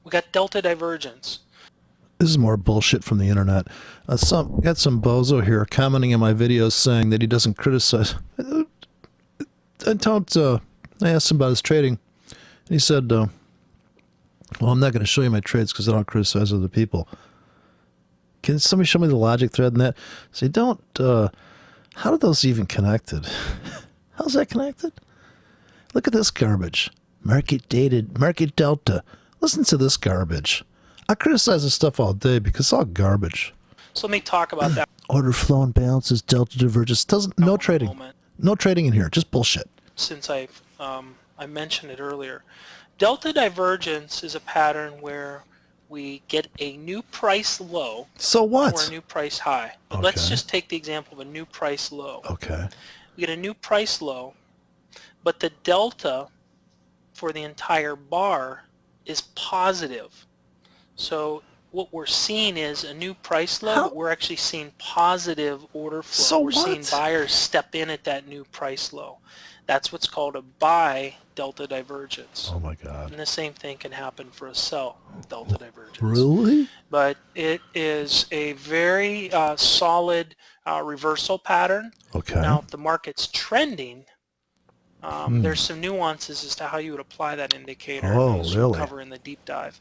We got delta divergence. This is more bullshit from the internet. Got some bozo here commenting on my videos saying that he doesn't criticize. I asked him about his trading, and he said, "Well, I'm not going to show you my trades because I don't criticize other people." Can somebody show me the logic thread in that? Say, don't. How are those even connected? How's that connected? Look at this garbage. Market delta. Listen to this garbage. I criticize this stuff all day because it's all garbage. So let me talk about that. Order flow and balances, delta divergence. No trading. No trading in here. Just bullshit. Since I mentioned it earlier, delta divergence is a pattern where we get a new price low. So what? Or a new price high. But let's just take the example of a new price low. Okay. We get a new price low, but the delta for the entire bar is positive. So what we're seeing is a new price low, but we're actually seeing positive order flow. So we're seeing buyers step in at that new price low. That's what's called a buy delta divergence. Oh my God. And the same thing can happen for a sell delta divergence. Really? But it is a very solid reversal pattern. Okay. Now, if the market's trending, there's some nuances as to how you would apply that indicator. Oh, really? We'll cover in the deep dive.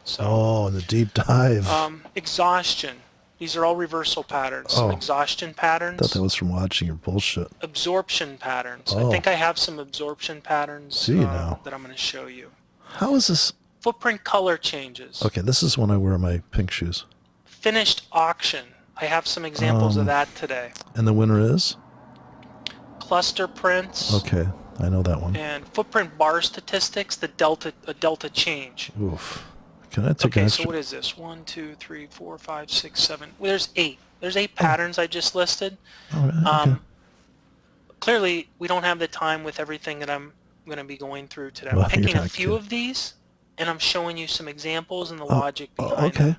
So, in the deep dive. Exhaustion. These are all reversal patterns. Some exhaustion patterns. I thought that was from watching your bullshit. Absorption patterns. I think I have some absorption patterns that I'm going to show you. How is this? Footprint color changes. Okay, this is when I wear my pink shoes. Finished auction. I have some examples of that today. And the winner is? Cluster prints. Okay, I know that one. And footprint bar statistics, a delta change. Oof. Can I take so what is this? 1, 2, 3, 4, 5, 6, 7. Well, there's 8. There's 8 patterns I just listed. Okay. Clearly, we don't have the time with everything that I'm going to be going through today. Well, I'm picking a few of these, and I'm showing you some examples and the logic behind it.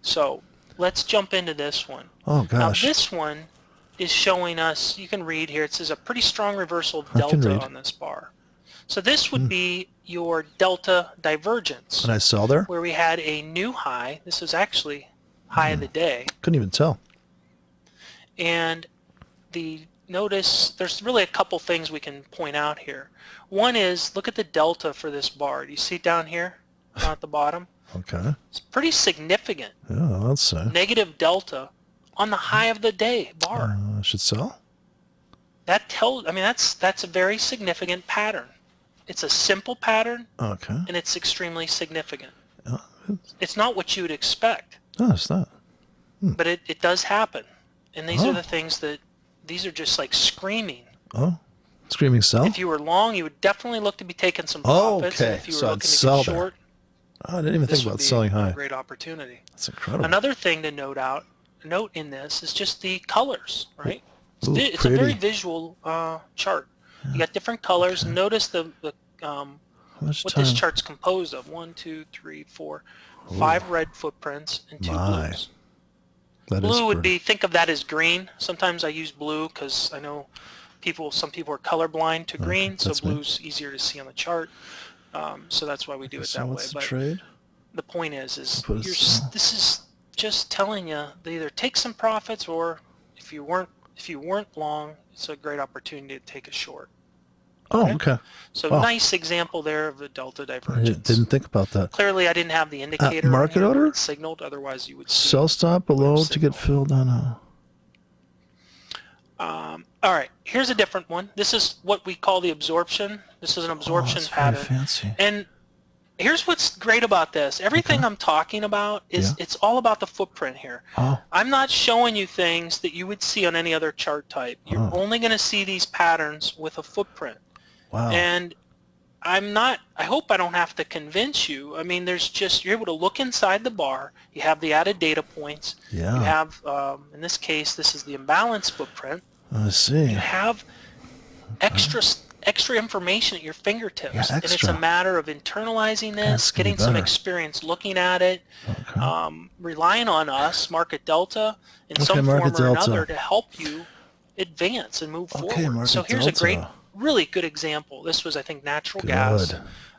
So let's jump into this one. Oh, gosh. Now, this one is showing us, you can read here, it says a pretty strong reversal of delta on this bar. So this would be your delta divergence. And I sell there? Where we had a new high. This is actually high of the day. Couldn't even tell. And notice there's really a couple things we can point out here. One is, look at the delta for this bar. Do you see it down here, down at the bottom? Okay. It's pretty significant. Yeah, let's say. Negative delta on the high of the day bar. I should sell? That's a very significant pattern. It's a simple pattern, and it's extremely significant. It's not what you would expect. No, it's not. But it does happen. And these are the things these are just like screaming. Oh, screaming sell? If you were long, you would definitely look to be taking some profits. Okay, And if you were so I'd looking sell to get short, I didn't even think about selling high. A great opportunity. That's incredible. Another thing to note in this is just the colors, right? It's pretty. a very visual chart. You got different colors. Notice what this chart's composed of. 1, 2, 3, 4, 5 red footprints and 2 blues. Blue would be, think of that as green. Sometimes I use blue because I know some people are colorblind to green, so blue's easier to see on the chart. So that's why we do it that way. What's the trade? The point is this is just telling you they either take some profits, or if you weren't long, it's a great opportunity to take a short. Okay. So nice example there of the delta divergence. I didn't think about that. Clearly, I didn't have the indicator market order signaled. Otherwise, you would sell stop below to get filled on. All right. Here's a different one. This is what we call the absorption. This is an absorption pattern. Very fancy. And here's what's great about this. Everything I'm talking about is it's all about the footprint here. I'm not showing you things that you would see on any other chart type. You're only going to see these patterns with a footprint. Wow. And I hope I don't have to convince you. I mean, you're able to look inside the bar. You have the added data points. Yeah. You have, in this case, this is the imbalance footprint. I see. You have extra information at your fingertips, and it's a matter of internalizing this, getting some experience looking at it, relying on us, Market Delta, in some form or another to help you advance and move forward. So here's a really good example. This was, I think, natural gas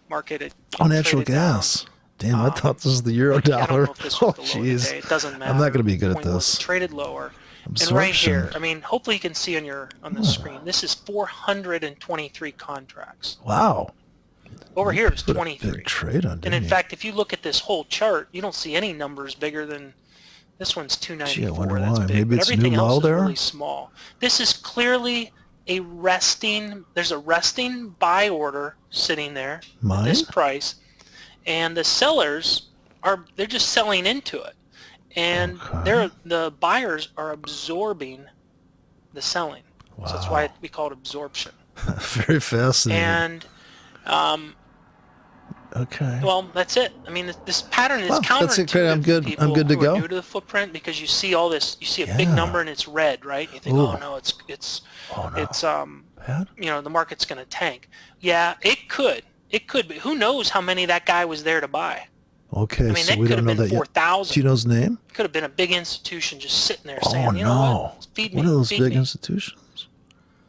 market. Natural gas. Damn, I thought this was the euro I don't dollar. know if this Oh, was the low jeez. today. It doesn't matter. I'm not going to be good at Point was this. traded lower. Absorption. And right here, I mean, hopefully you can see on the screen. This is 423 contracts. Wow. Over here is Put a 23. big trade on, And in you? fact, if you look at this whole chart, you don't see any numbers bigger than this one's 294. Gee, I wonder That's why. big. Maybe But it's everything new else low is there? really small. This is clearly a resting. There's a resting buy order sitting there at Mine? this price, and the sellers they're just selling into it, and Okay. the buyers are absorbing the selling. Wow. So that's why we call it absorption. Very fascinating. And okay. well, that's it. I mean, this pattern is Well, that's it, great. counterintuitive I'm good. to people I'm good to who are go. new to the footprint, because you see all this. You see a big Yeah. number and it's red, right? You think, Ooh. oh no, it's Oh, no. it's Bad? you know, the market's going to tank. Yeah, it could, but who knows how many that guy was there to buy? Okay, I mean, so that we could don't have know been that yet. 4,000. Do you know his name? Could have been a big institution just sitting there Oh, saying, you know no. what, feed me, What are those feed big me. institutions?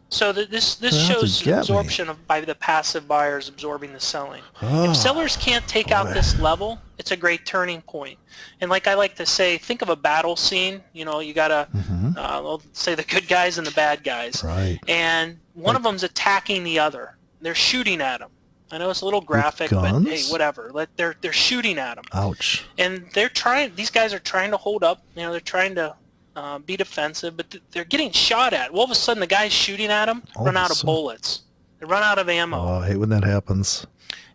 So this Gonna have to shows get me. absorption by the passive buyers absorbing the selling. Oh, If sellers can't take out boy. this level, it's a great turning point. And like I like to say, think of a battle scene. You know, you gotta let's say the good guys and the bad guys. Right. And one of them's attacking the other. They're shooting at him. I know it's a little graphic, but guns? hey, whatever. They're shooting at him. Ouch. And these guys are trying to hold up. You know, they're trying to be defensive, but they're getting shot at. All of a sudden, the guys shooting at them All run of a out of sudden. bullets. They run out of ammo. Oh, I hate when that happens.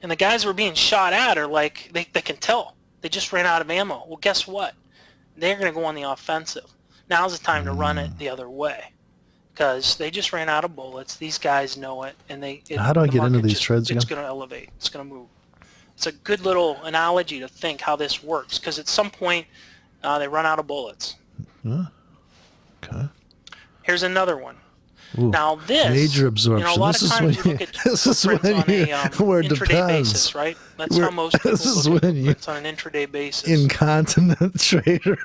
And the guys who are being shot at are like, they can tell. They just ran out of ammo. Well, guess what? They're going to go on the offensive. Now's the time to run it the other way, because they just ran out of bullets. These guys know it, and How do I the get into market these trades It's again? going to elevate. It's going to move. It's a good little analogy to think how this works, because at some point they run out of bullets. Okay. Here's another one. Ooh, Now this, major absorption. You know, a lot this of is times when you you, look at this is footprints when on you, a where it intraday depends. basis, right? That's Where- how most people this is look at when you- footprints on an intraday basis. Incontinent trader.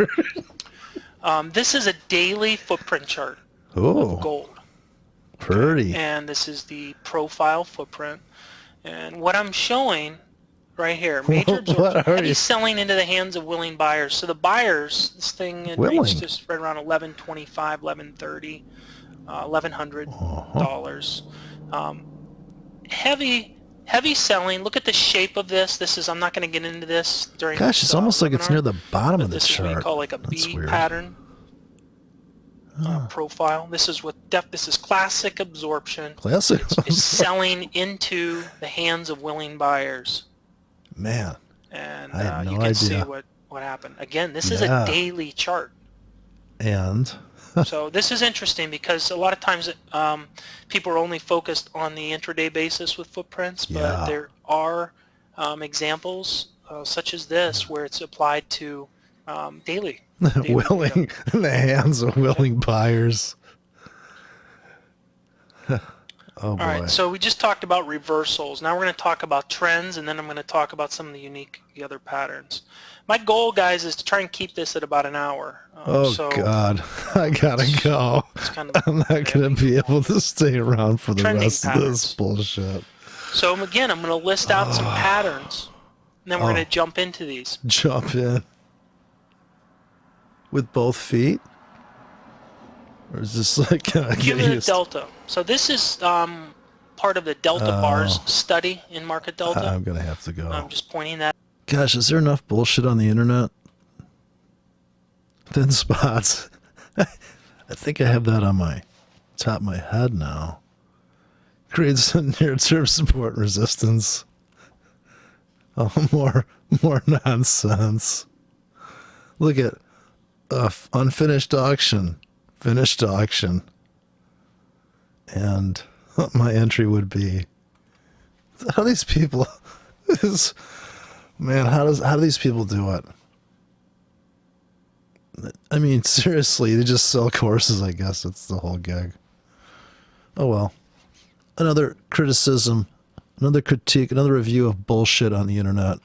This is a daily footprint chart Oh, of gold, pretty. and this is the profile footprint. And what I'm showing right here, major What absorption, are heavy you- selling into the hands of willing buyers. So the buyers, this thing had Willing? reached just right around 1125, 1130, $1,100. Heavy selling. Look at the shape of this. This is, I'm not going to get into this during Gosh, this, it's almost like it's webinar, near the bottom but of the this is what you chart. call like a That's B weird. pattern profile. This is this is classic absorption. Classic. It's selling into the hands of willing buyers, Man, and I had no you can see idea. what happened. Again, this is Yeah. a daily chart. and So this is interesting because a lot of times people are only focused on the intraday basis with footprints, but Yeah. there are examples such as this where it's applied to daily. willing in the hands of willing buyers. Oh boy. All right, so we just talked about reversals. Now we're going to talk about trends, and then I'm going to talk about some of the other patterns. My goal, guys, is to try and keep this at about an hour. Oh so God, I gotta go. it's kind of I'm not gonna be able to stay around for the Trending rest of this patterns. bullshit. So again, I'm going to list out some patterns, and then we're going to jump into these. Jump in with both feet, or is this like? Can I get Cumulative used? delta. So this is part of the delta bars study in market delta. I'm gonna have to go. I'm just pointing that. Gosh, is there enough bullshit on the internet? Thin spots. I think I have that on my top of my head now. Creates a near-term support and resistance. Oh, more nonsense. Look at unfinished auction, finished auction, and my entry would be. How these people is. Man, how do these people do it? I mean, seriously, they just sell courses, I guess. That's the whole gig. Oh well. Another criticism, another critique, another review of bullshit on the internet.